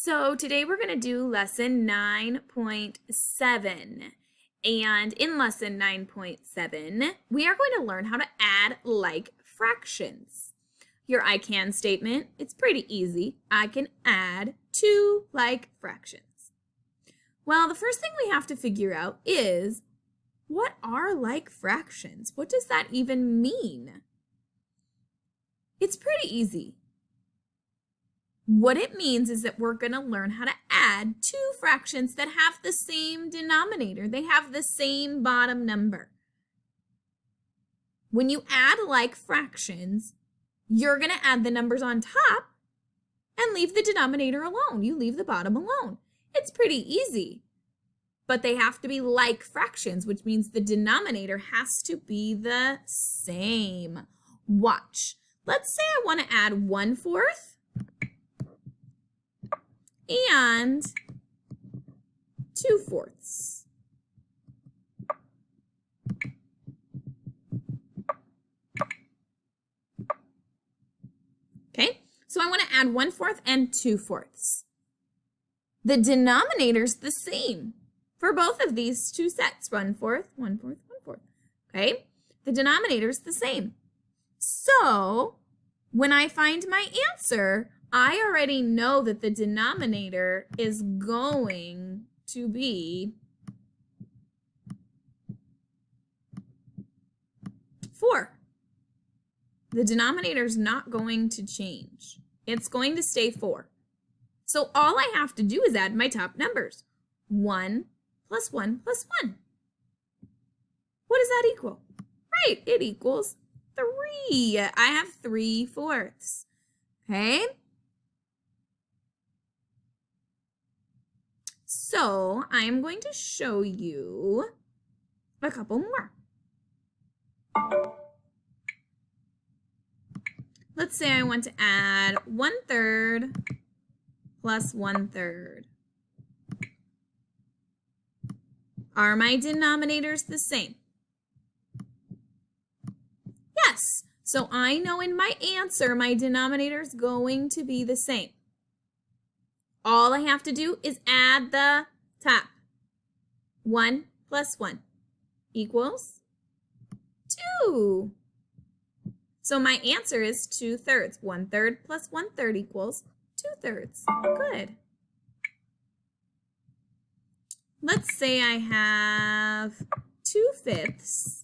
So today we're going to do lesson 9.7. And in lesson 9.7, we are going to learn how to add like fractions. Your I can statement, it's pretty easy. I can add two like fractions. Well, the first thing we have to figure out is, what are like fractions? What does that even mean? It's pretty easy. What it means is that we're going to learn how to add two fractions that have the same denominator. They have the same bottom number. When you add like fractions, you're going to add the numbers on top and leave the denominator alone. You leave the bottom alone. It's pretty easy. But they have to be like fractions, which means the denominator has to be the same. Watch. Let's say I want to add 1/4 and 2/4. Okay, so I want to add 1/4 and 2/4. The denominator's the same for both of these two sets, 1/4, 1/4, 1/4. Okay, the denominator's the same. So when I find my answer, I already know that the denominator is going to be 4. The denominator is not going to change. It's going to stay 4. So all I have to do is add my top numbers. 1 plus 1 plus 1. What does that equal? Right, it equals 3. I have 3/4. Okay? So I'm going to show you a couple more. Let's say I want to add 1/3 plus 1/3. Are my denominators the same? Yes. So I know in my answer, my denominator is going to be the same. All I have to do is add the top. 1 plus 1 equals 2. So my answer is 2/3. 1/3 plus 1/3 equals 2/3. Good. Let's say I have 2/5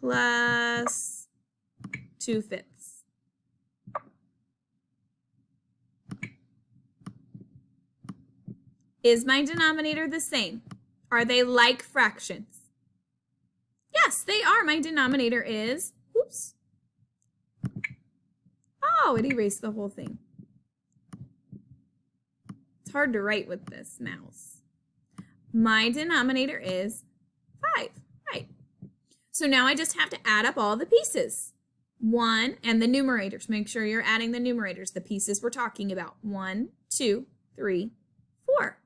plus 2/5. Is my denominator the same? Are they like fractions? Yes, they are. My denominator is, oops. Oh, it erased the whole thing. It's hard to write with this mouse. My denominator is 5, right? So now I just have to add up all the pieces. 1 and the numerators. Make sure you're adding the numerators, the pieces we're talking about. 1, 2, 3, 4.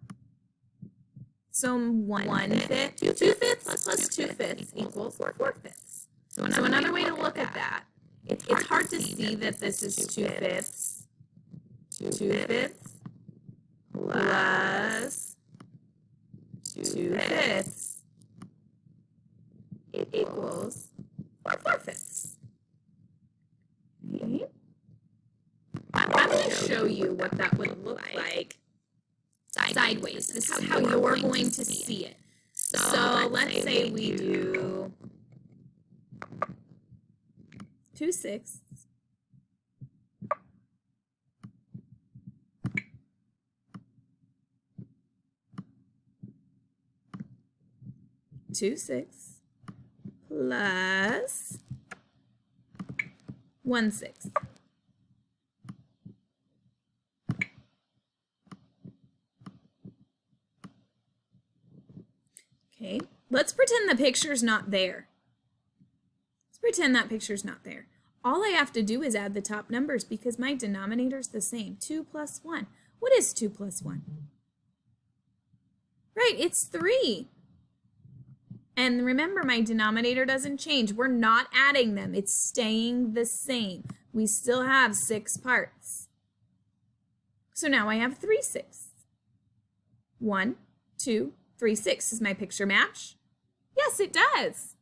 So 1/5, 2/5 plus 2/5 equals 4/5. So another way to look at that, it's hard to see that this is 2/5. 2/5 plus 2/5 equals 4/5. Okay. I'm going to show you what that would look like sideways. This is how you're going to see it. So let's say we do 2/6 2/6 plus 1/6. Okay, let's pretend the picture's not there. Let's pretend that picture's not there. All I have to do is add the top numbers because my denominator's the same. 2 plus 1. What is 2 plus 1? Right, it's 3. And remember, my denominator doesn't change. We're not adding them. It's staying the same. we still have 6 parts. So now I have 3 6. 1, 2, 3, 6. Does my picture match? Yes, it does.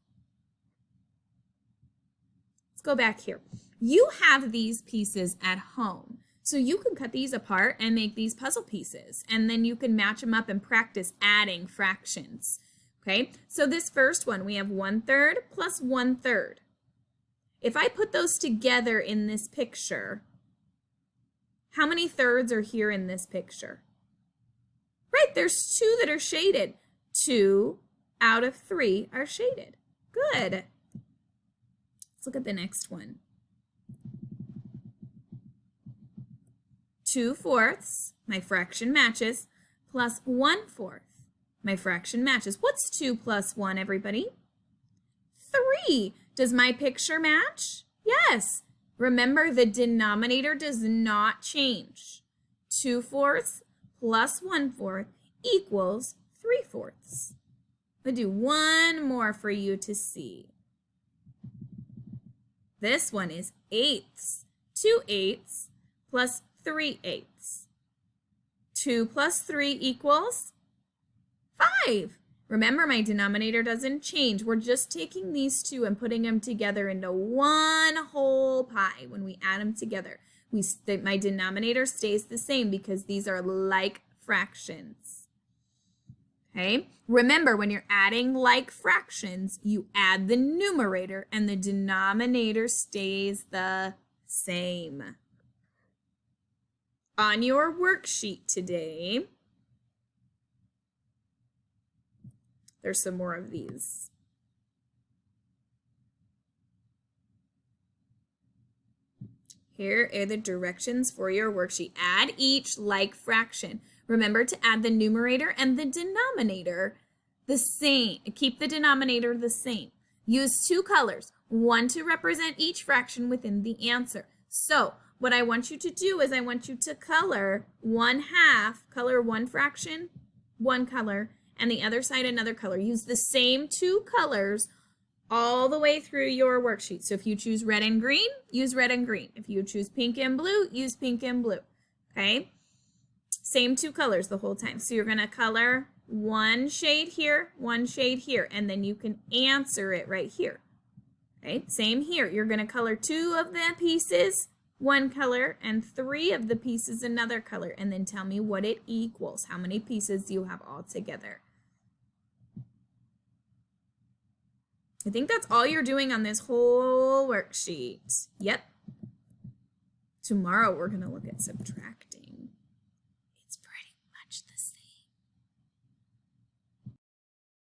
Let's go back here. You have these pieces at home. So you can cut these apart and make these puzzle pieces, and then you can match them up and practice adding fractions. Okay, so this first one, we have 1/3 plus 1/3. If I put those together in this picture, how many thirds are here in this picture? Right, there's 2 that are shaded. 2 out of 3 are shaded. Good. Let's look at the next one. 2/4, my fraction matches, plus 1/4, my fraction matches. What's 2 plus 1, everybody? 3. Does my picture match? Yes. Remember, the denominator does not change. 2/4 plus 1/4 equals 3/4. I'll do one more for you to see. This one is 8ths. 2 8ths plus 3 8ths. 2 plus 3 equals 5. Remember, my denominator doesn't change. We're just taking these two and putting them together into one whole pie. When we add them together, my denominator stays the same because these are like fractions. Okay? Remember, when you're adding like fractions, you add the numerator and the denominator stays the same. On your worksheet today, there's some more of these. Here are the directions for your worksheet. Add each like fraction. Remember to add the numerator and the denominator the same. Keep the denominator the same. Use 2 colors, one to represent each fraction within the answer. So what I want you to do is I want you to color 1/2, color one fraction, one color, and the other side another color. Use the same 2 colors all the way through your worksheet. So if you choose red and green, use red and green. If you choose pink and blue, use pink and blue. Okay? Same 2 colors the whole time. So you're going to color one shade here, one shade here, and then you can answer it right here. Okay? Same here. You're going to color 2 of the pieces one color and 3 of the pieces another color, and then tell me what it equals. How many pieces you have all together? I think that's all you're doing on this whole worksheet. Yep. Tomorrow we're going to look at subtracting.